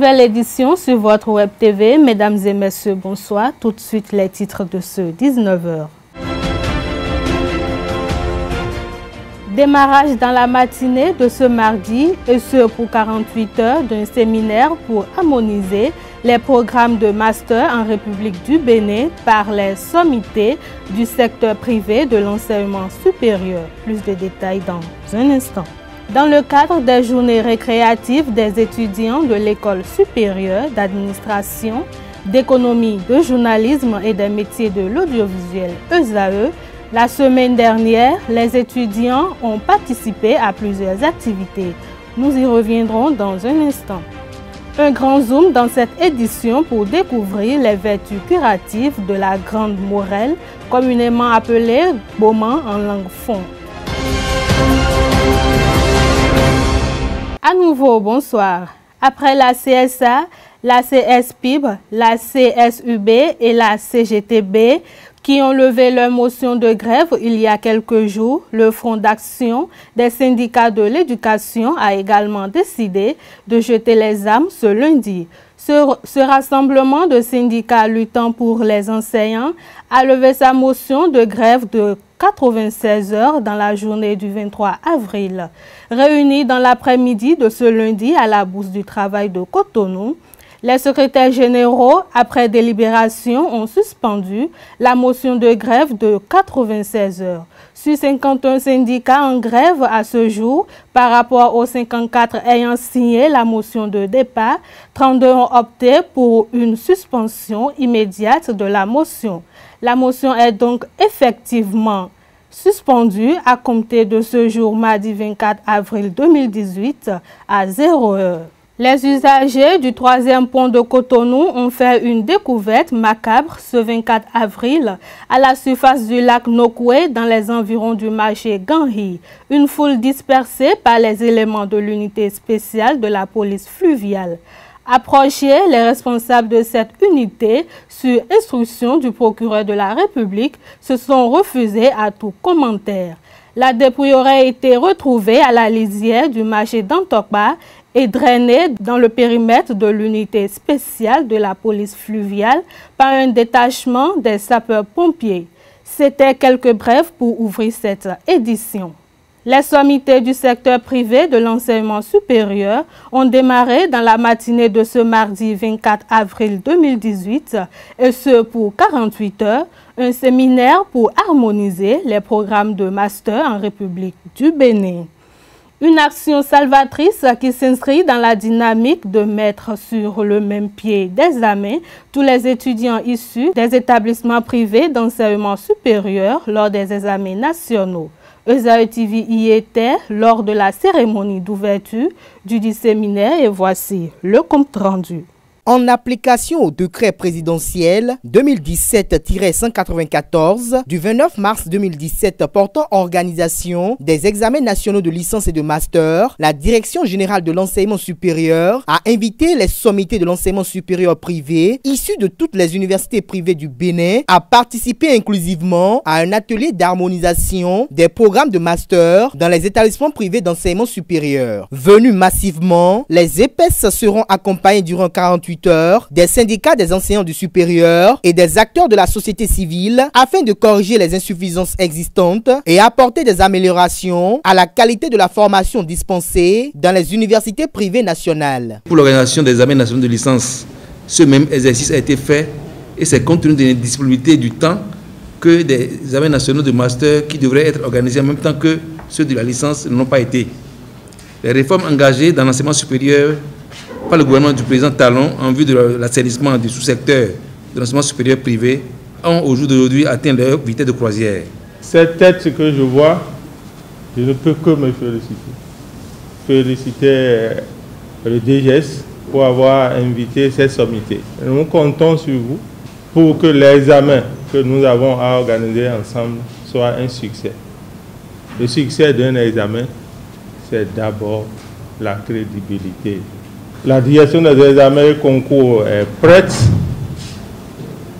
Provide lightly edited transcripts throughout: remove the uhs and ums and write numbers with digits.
Nouvelle édition sur votre Web TV. Mesdames et messieurs, bonsoir. Tout de suite, les titres de ce 19h. Démarrage dans la matinée de ce mardi, et ce pour 48 heures, d'un séminaire pour harmoniser les programmes de master en République du Bénin par les sommités du secteur privé de l'enseignement supérieur. Plus de détails dans un instant. Dans le cadre des journées récréatives des étudiants de l'École supérieure d'administration, d'économie, de journalisme et des métiers de l'audiovisuel ESAE, la semaine dernière, les étudiants ont participé à plusieurs activités. Nous y reviendrons dans un instant. Un grand zoom dans cette édition pour découvrir les vertus curatives de la grande morelle, communément appelée Boman en langue fon. À nouveau, bonsoir. Après la CSA, la CSPIB, la CSUB et la CGTB, qui ont levé leur motion de grève il y a quelques jours, le Front d'action des syndicats de l'éducation a également décidé de jeter les armes ce lundi. Ce rassemblement de syndicats luttant pour les enseignants a levé sa motion de grève de 96 heures dans la journée du 23 avril. Réunis dans l'après-midi de ce lundi à la Bourse du Travail de Cotonou, les secrétaires généraux, après délibération, ont suspendu la motion de grève de 96 heures. Sur 51 syndicats en grève à ce jour, par rapport aux 54 ayant signé la motion de départ, 32 ont opté pour une suspension immédiate de la motion. La motion est donc effectivement suspendue à compter de ce jour, mardi 24 avril 2018, à 0 heure. Les usagers du 3e pont de Cotonou ont fait une découverte macabre ce 24 avril à la surface du lac Nokwe dans les environs du marché Ganhi. Une foule dispersée par les éléments de l'unité spéciale de la police fluviale. Approchés, les responsables de cette unité, sur instruction du procureur de la République, se sont refusés à tout commentaire. La dépouille aurait été retrouvée à la lisière du marché d'Antokba et drainée dans le périmètre de l'unité spéciale de la police fluviale par un détachement des sapeurs-pompiers. C'était quelques brèves pour ouvrir cette édition. Les sommités du secteur privé de l'enseignement supérieur ont démarré dans la matinée de ce mardi 24 avril 2018, et ce pour 48 heures, un séminaire pour harmoniser les programmes de master en République du Bénin. Une action salvatrice qui s'inscrit dans la dynamique de mettre sur le même pied d'examen tous les étudiants issus des établissements privés d'enseignement supérieur lors des examens nationaux. ESAE TV y était lors de la cérémonie d'ouverture du dit séminaire et voici le compte rendu. En application au décret présidentiel 2017-194 du 29 mars 2017 portant organisation des examens nationaux de licence et de master, la Direction générale de l'enseignement supérieur a invité les sommités de l'enseignement supérieur privé issus de toutes les universités privées du Bénin à participer inclusivement à un atelier d'harmonisation des programmes de master dans les établissements privés d'enseignement supérieur. Venus massivement, les épaisses seront accompagnées durant 48 heures des syndicats des enseignants du supérieur et des acteurs de la société civile afin de corriger les insuffisances existantes et apporter des améliorations à la qualité de la formation dispensée dans les universités privées nationales. Pour l'organisation des examens nationaux de licence, ce même exercice a été fait et c'est compte tenu de la disponibilité du temps que des examens nationaux de master qui devraient être organisés en même temps que ceux de la licence n'ont pas été. Les réformes engagées dans l'enseignement supérieur par le gouvernement du président Talon en vue de l'assainissement du sous-secteur de l'enseignement supérieur privé ont au jour d'aujourd'hui atteint leur vitesse de croisière. Cette tête que je vois, je ne peux que me féliciter. Féliciter le DGS pour avoir invité cette sommité. Nous comptons sur vous pour que l'examen que nous avons à organiser ensemble soit un succès. Le succès d'un examen, c'est d'abord la crédibilité. La direction des examens et concours est prête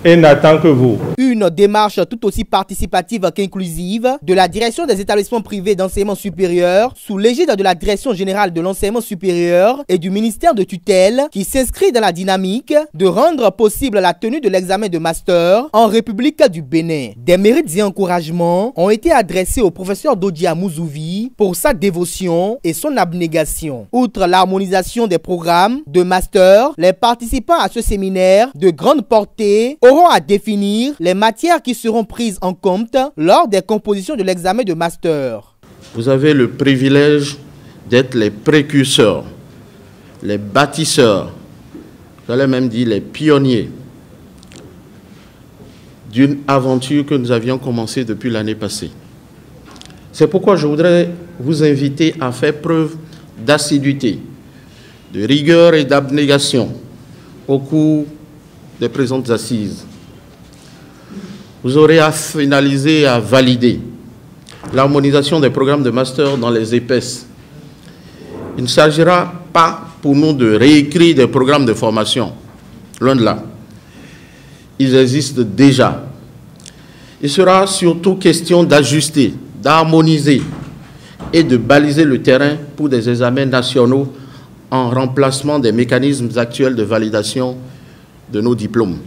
et n'attend que vous. Une démarche tout aussi participative qu'inclusive de la direction des établissements privés d'enseignement supérieur sous l'égide de la direction générale de l'enseignement supérieur et du ministère de tutelle qui s'inscrit dans la dynamique de rendre possible la tenue de l'examen de master en République du Bénin. Des mérites et encouragements ont été adressés au professeur Dodia Mouzouvi pour sa dévotion et son abnégation. Outre l'harmonisation des programmes de master, les participants à ce séminaire de grande portée auront à définir les matières qui seront prises en compte lors des compositions de l'examen de master. Vous avez le privilège d'être les précurseurs, les bâtisseurs, j'allais même dire les pionniers d'une aventure que nous avions commencée depuis l'année passée. C'est pourquoi je voudrais vous inviter à faire preuve d'assiduité, de rigueur et d'abnégation au cours des présentes assises. Vous aurez à finaliser et à valider l'harmonisation des programmes de master dans les EPS. Il ne s'agira pas pour nous de réécrire des programmes de formation, loin de là. Ils existent déjà. Il sera surtout question d'ajuster, d'harmoniser et de baliser le terrain pour des examens nationaux en remplacement des mécanismes actuels de validation de nos diplômes.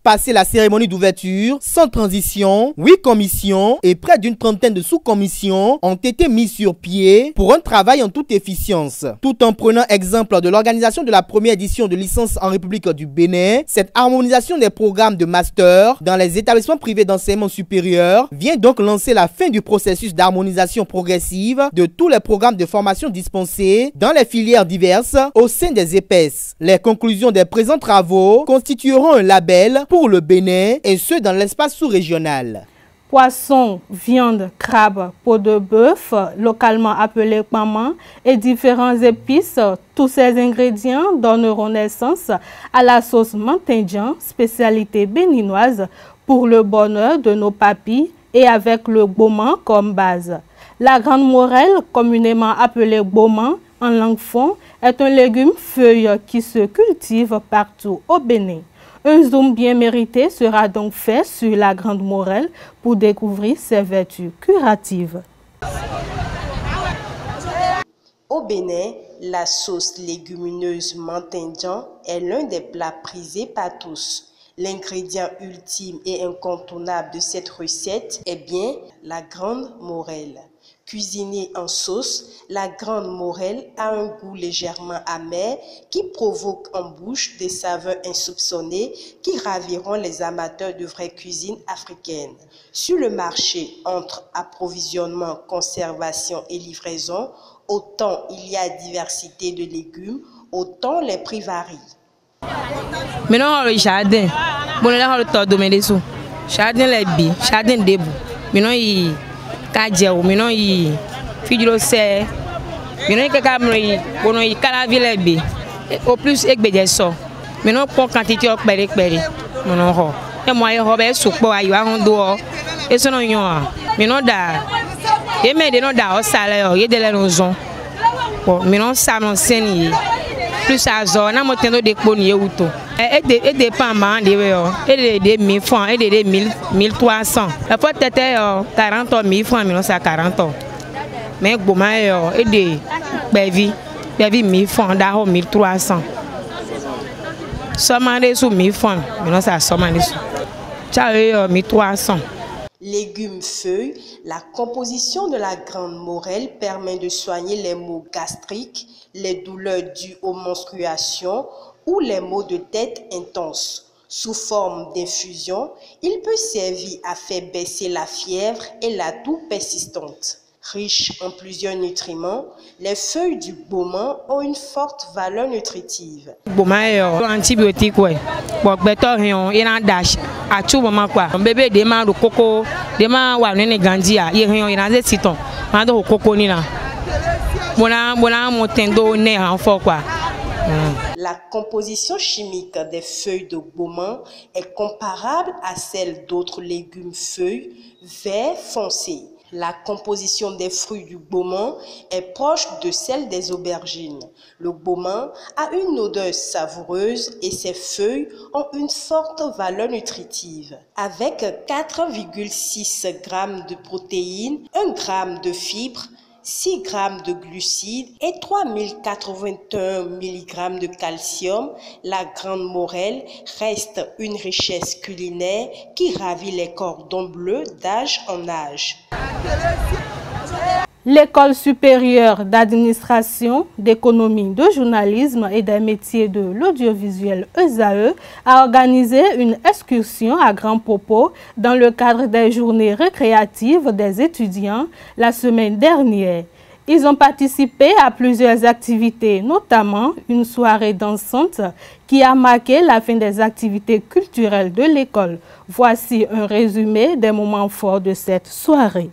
Passé la cérémonie d'ouverture, sans transition, 8 commissions et près d'une trentaine de sous-commissions ont été mises sur pied pour un travail en toute efficience. Tout en prenant exemple de l'organisation de la première édition de licence en République du Bénin, cette harmonisation des programmes de master dans les établissements privés d'enseignement supérieur vient donc lancer la fin du processus d'harmonisation progressive de tous les programmes de formation dispensés dans les filières diverses au sein des EPS. Les conclusions des présents travaux constitueront un label pour le Bénin et ceux dans l'espace sous-régional. Poisson, viande, crabe, peau de bœuf, localement appelé maman, et différents épices, tous ces ingrédients donneront naissance à la sauce Mantindjan, spécialité béninoise pour le bonheur de nos papis et avec le gboman comme base. La grande morelle, communément appelée gboman en langue fon, est un légume feuille qui se cultive partout au Bénin. Un zoom bien mérité sera donc fait sur la grande morelle pour découvrir ses vertus curatives. Au Bénin, la sauce légumineuse Mantindjan est l'un des plats prisés par tous. L'ingrédient ultime et incontournable de cette recette est bien la grande morelle. Cuisinée en sauce, la grande morelle a un goût légèrement amer qui provoque en bouche des saveurs insoupçonnées qui raviront les amateurs de vraie cuisine africaine. Sur le marché, entre approvisionnement, conservation et livraison, autant il y a diversité de légumes, autant les prix varient. Maintenant, le jardin, bon, là, le temps de mes dessous. Jardin, les billes, jardin, debout. Maintenant, il Kajou, maintenant il figure c'est, maintenant il camera, bon il calaville bé, au plus ek bédé so, maintenant pour quantité ok bédé, maintenant ho, et moi il robé soupe ayo on dehors, et ce non yon, maintenant da, et mais de non da au salaire, il de la raison, bon maintenant ça non c'est plus à zone, na motendo de ponier ou tout. Et dépend et des 1000 francs et des 1300. La fois c'était 40 000 francs, mais c'est 40 ans. Mais bon, et des bévis 1000 francs, d'abord 1300. Seulement des sous 1000 francs, mais c'est seulement des sous. Ça 1300. Légumes feuilles, la composition de la grande morelle permet de soigner les maux gastriques, les douleurs dues aux menstruations ou les maux de tête intenses. Sous forme d'infusion, il peut servir à faire baisser la fièvre et la toux persistante. Riches en plusieurs nutriments, les feuilles du gboman ont une forte valeur nutritive. Gboman est antibiotique, ouais. Bon, better il en dash. À tout moment quoi. Bébé demande au coco, demande wa nene gandia, il en a citon. Mando au coco ni là. Bona mon tendo né en fort quoi. La composition chimique des feuilles de gboman est comparable à celle d'autres légumes feuilles vert foncé. La composition des fruits du gboman est proche de celle des aubergines. Le gboman a une odeur savoureuse et ses feuilles ont une forte valeur nutritive. Avec 4,6 g de protéines, 1 g de fibres, 6 g de glucides et 3081 mg de calcium, la Grande Morelle reste une richesse culinaire qui ravit les cordons bleus d'âge en âge. L'École supérieure d'administration, d'économie, de journalisme et des métiers de l'audiovisuel ESAE a organisé une excursion à Grand Popo dans le cadre des journées récréatives des étudiants la semaine dernière. Ils ont participé à plusieurs activités, notamment une soirée dansante qui a marqué la fin des activités culturelles de l'école. Voici un résumé des moments forts de cette soirée.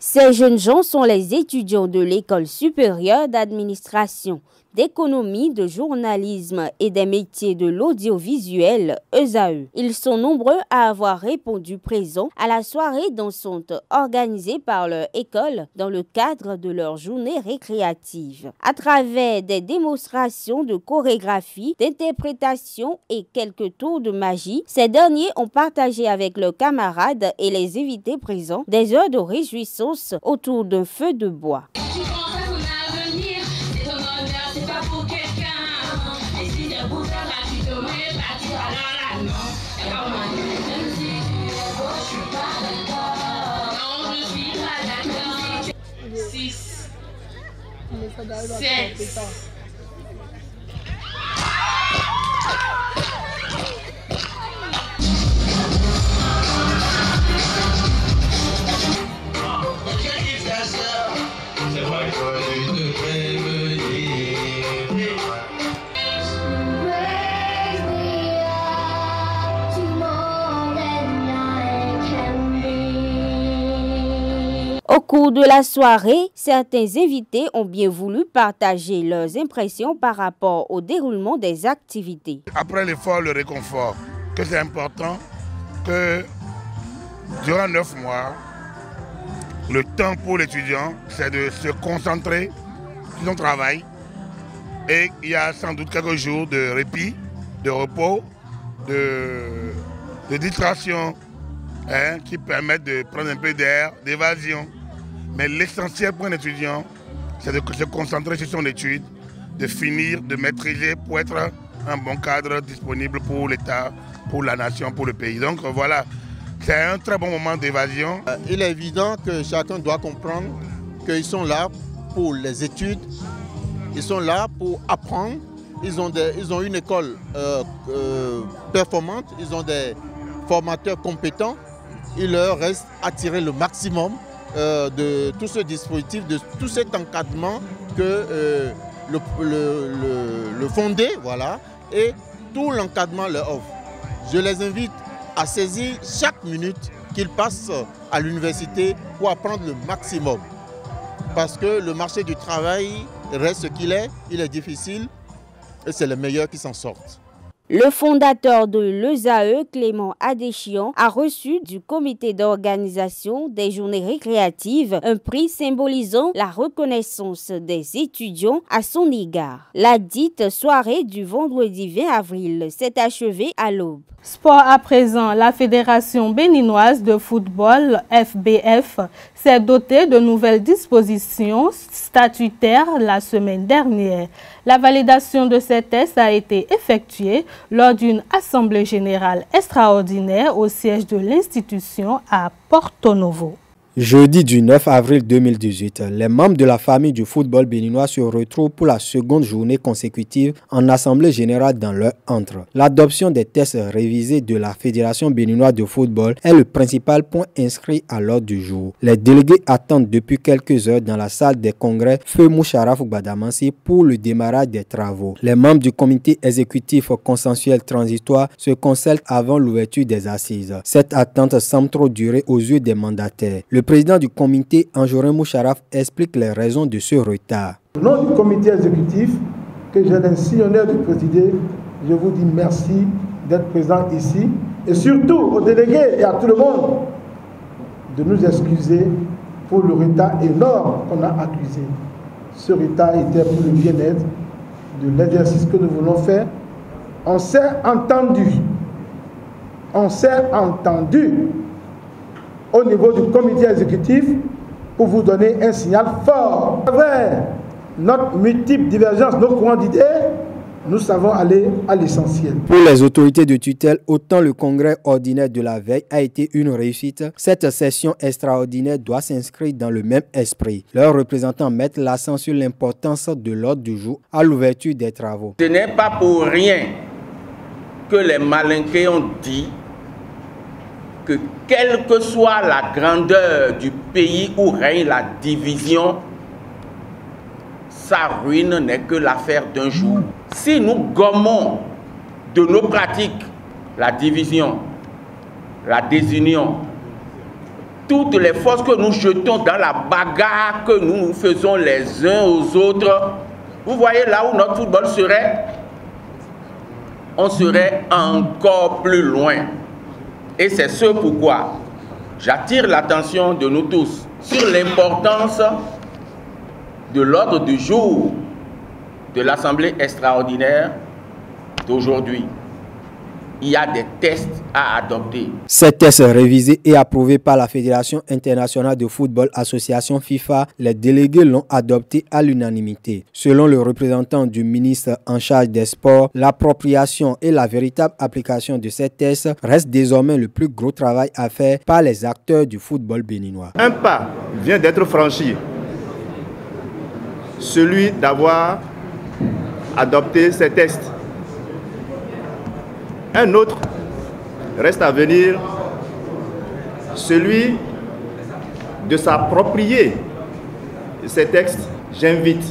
Ces jeunes gens sont les étudiants de l'École supérieure d'administration, d'économie, de journalisme et des métiers de l'audiovisuel ESAE. Ils sont nombreux à avoir répondu présent à la soirée dansante organisée par leur école dans le cadre de leur journée récréative. À travers des démonstrations de chorégraphie, d'interprétation et quelques tours de magie, ces derniers ont partagé avec leurs camarades et les invités présents des heures de réjouissance autour d'un feu de bois. Au cours de la soirée, certains invités ont bien voulu partager leurs impressions par rapport au déroulement des activités. Après l'effort, le réconfort, que c'est important que durant 9 mois, le temps pour l'étudiant, c'est de se concentrer sur son travail. Et il y a sans doute quelques jours de répit, de repos, de distraction, qui permettent de prendre un peu d'air, d'évasion. Mais l'essentiel pour un étudiant, c'est de se concentrer sur son étude, de finir, de maîtriser pour être un bon cadre disponible pour l'État, pour la nation, pour le pays. Donc voilà, c'est un très bon moment d'évasion. Il est évident que chacun doit comprendre qu'ils sont là pour les études, ils sont là pour apprendre, ils ont une école performante, ils ont des formateurs compétents. Il leur reste à tirer le maximum de tout ce dispositif, de tout cet encadrement que le fondé, voilà, et tout l'encadrement leur offre. Je les invite à saisir chaque minute qu'ils passent à l'université pour apprendre le maximum. Parce que le marché du travail reste ce qu'il est, il est difficile et c'est les meilleurs qui s'en sortent. Le fondateur de l'ESAE, Clément Adéchian, a reçu du comité d'organisation des journées récréatives un prix symbolisant la reconnaissance des étudiants à son égard. La dite soirée du vendredi 20 avril s'est achevée à l'aube. Sport à présent, la Fédération béninoise de football, FBF, s'est dotée de nouvelles dispositions statutaires la semaine dernière. La validation de ces tests a été effectuée lors d'une assemblée générale extraordinaire au siège de l'institution à Porto Novo. Jeudi du 9 avril 2018, les membres de la famille du football béninois se retrouvent pour la seconde journée consécutive en assemblée générale dans leur antre. L'adoption des tests révisés de la Fédération béninoise de football est le principal point inscrit à l'ordre du jour. Les délégués attendent depuis quelques heures dans la salle des congrès Feu Moucharaf Gbadamansi pour le démarrage des travaux. Les membres du comité exécutif consensuel transitoire se consultent avant l'ouverture des assises. Cette attente semble trop durer aux yeux des mandataires. Le président du comité, Anjorin Moucharaf, explique les raisons de ce retard. Au nom du comité exécutif, que j'ai l'insigne honneur de présider, je vous dis merci d'être présent ici et surtout aux délégués et à tout le monde de nous excuser pour le retard énorme qu'on a accusé. Ce retard était pour le bien-être de l'exercice que nous voulons faire. On s'est entendu. On s'est entendu au niveau du comité exécutif pour vous donner un signal fort. C'est vrai, notre multiple divergence, nos courants d'idées, nous savons aller à l'essentiel. Pour les autorités de tutelle, autant le congrès ordinaire de la veille a été une réussite, cette session extraordinaire doit s'inscrire dans le même esprit. Leurs représentants mettent l'accent sur l'importance de l'ordre du jour à l'ouverture des travaux. Ce n'est pas pour rien que les malinqués ont dit que quelle que soit la grandeur du pays où règne la division, sa ruine n'est que l'affaire d'un jour. Si nous gommons de nos pratiques la division, la désunion, toutes les forces que nous jetons dans la bagarre que nous faisons les uns aux autres, vous voyez là où notre football serait, on serait encore plus loin. Et c'est ce pourquoi j'attire l'attention de nous tous sur l'importance de l'ordre du jour de l'Assemblée extraordinaire d'aujourd'hui. Il y a des tests à adopter. Ces tests révisés et approuvés par la Fédération internationale de football association FIFA, les délégués l'ont adopté à l'unanimité. Selon le représentant du ministre en charge des sports, l'appropriation et la véritable application de ces tests reste désormais le plus gros travail à faire par les acteurs du football béninois. Un pas vient d'être franchi, celui d'avoir adopté ces tests. Un autre reste à venir, celui de s'approprier ces textes. J'invite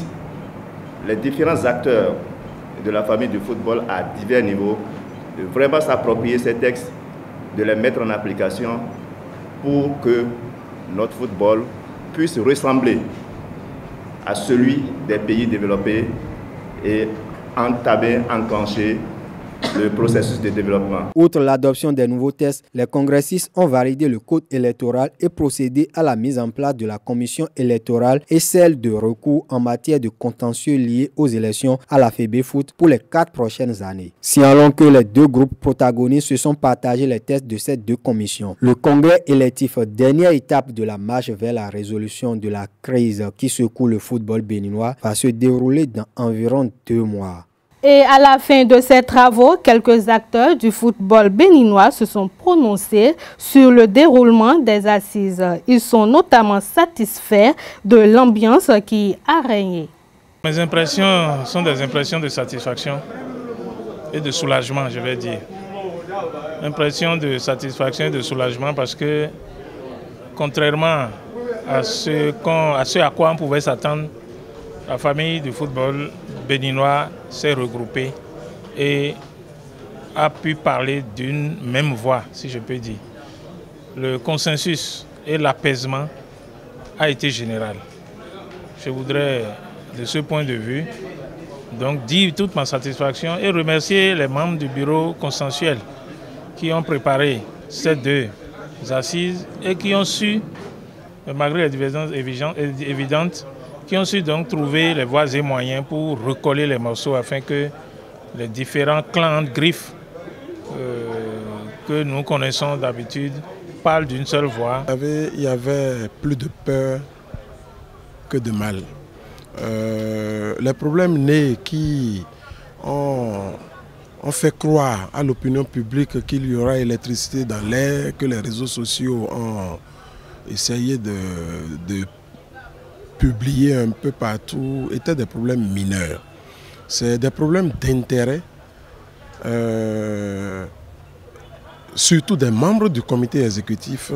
les différents acteurs de la famille du football à divers niveaux de vraiment s'approprier ces textes, de les mettre en application pour que notre football puisse ressembler à celui des pays développés et enclencher le processus de développement. Outre l'adoption des nouveaux tests, les congressistes ont validé le code électoral et procédé à la mise en place de la commission électorale et celle de recours en matière de contentieux liés aux élections à la FEBEFOOT pour les 4 prochaines années. Signalons que les deux groupes protagonistes se sont partagés les tests de ces deux commissions. Le congrès électif, dernière étape de la marche vers la résolution de la crise qui secoue le football béninois, va se dérouler dans environ 2 mois. Et à la fin de ces travaux, quelques acteurs du football béninois se sont prononcés sur le déroulement des assises. Ils sont notamment satisfaits de l'ambiance qui a régné. Mes impressions sont des impressions de satisfaction et de soulagement, je vais dire. Impression de satisfaction et de soulagement parce que, contrairement à ce à quoi on pouvait s'attendre, la famille du football béninois s'est regroupée et a pu parler d'une même voix, si je peux dire. Le consensus et l'apaisement a été général. Je voudrais, de ce point de vue, donc dire toute ma satisfaction et remercier les membres du bureau consensuel qui ont préparé ces 2 assises et qui ont su, malgré les divergences évidentes, qui ont su donc trouver les voies et moyens pour recoller les morceaux afin que les différents clans de griffes que nous connaissons d'habitude parlent d'une seule voix. Il y avait plus de peur que de mal. Les problèmes nés qui ont fait croire à l'opinion publique qu'il y aura électricité dans l'air, que les réseaux sociaux ont essayé de publier un peu partout étaient des problèmes mineurs. C'est des problèmes d'intérêt, surtout des membres du comité exécutif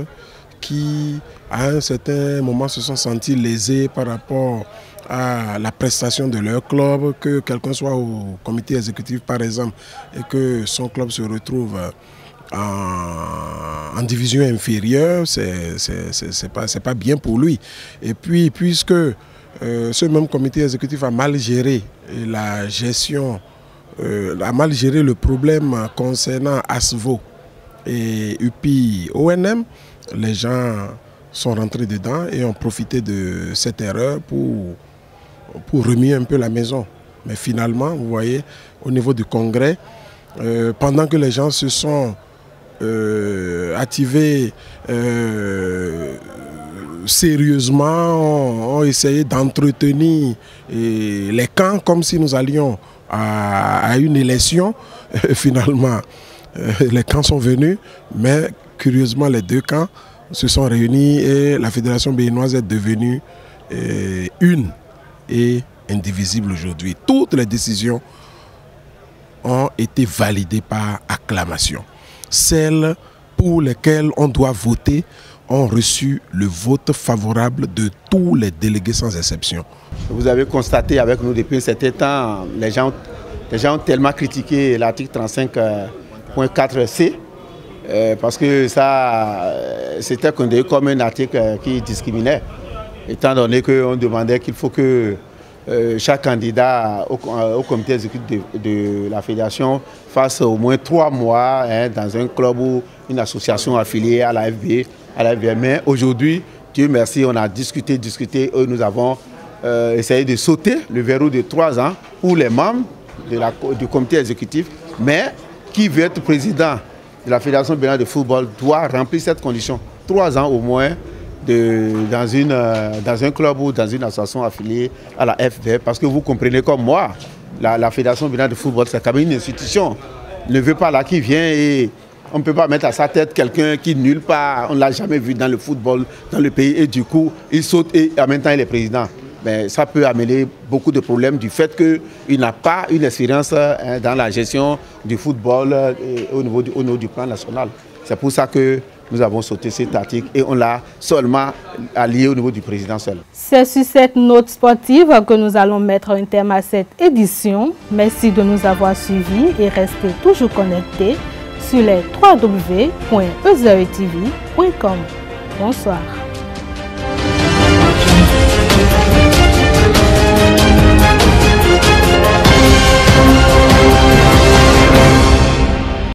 qui, à un certain moment, se sont sentis lésés par rapport à la prestation de leur club, que quelqu'un soit au comité exécutif par exemple et que son club se retrouve en division inférieure, c'est pas bien pour lui. Et puis puisque ce même comité exécutif a mal géré la gestion, a mal géré le problème concernant ASVO et UPI ONM, les gens sont rentrés dedans et ont profité de cette erreur pour remuer un peu la maison. Mais finalement, vous voyez, au niveau du congrès, pendant que les gens se sont activés sérieusement, ont essayé d'entretenir les camps comme si nous allions à une élection, finalement, les camps sont venus, mais curieusement, les deux camps se sont réunis et la Fédération béninoise est devenue une et indivisible aujourd'hui. Toutes les décisions ont été validées par acclamation. Celles pour lesquelles on doit voter ont reçu le vote favorable de tous les délégués sans exception. Vous avez constaté avec nous depuis un certain temps, les gens ont tellement critiqué l'article 35.4c parce que ça, c'était considéré comme un article qui discriminait, étant donné qu'on demandait qu'il faut que chaque candidat au comité exécutif de la fédération fasse au moins 3 mois dans un club ou une association affiliée à la FB, à la FBM. Mais aujourd'hui, Dieu merci, on a discuté et nous avons essayé de sauter le verrou de 3 ans pour les membres du comité exécutif. Mais qui veut être président de la Fédération béninoise de football doit remplir cette condition. 3 ans au moins dans un club ou dans une association affiliée à la FB. Parce que vous comprenez comme moi, la Fédération béninoise de football, c'est quand même une institution. On ne veut pas là qui vient et on ne peut pas mettre à sa tête quelqu'un qui nulle part, on ne l'a jamais vu dans le football, dans le pays, et du coup, il saute et en même temps il est président. Mais ça peut amener beaucoup de problèmes du fait qu'il n'a pas une expérience dans la gestion du football au niveau du plan national. C'est pour ça que nous avons sauté cet article et on l'a seulement allié au niveau du président seul. C'est sur cette note sportive que nous allons mettre un terme à cette édition. Merci de nous avoir suivis et restez toujours connectés sur les www.ezeretv.com. Bonsoir.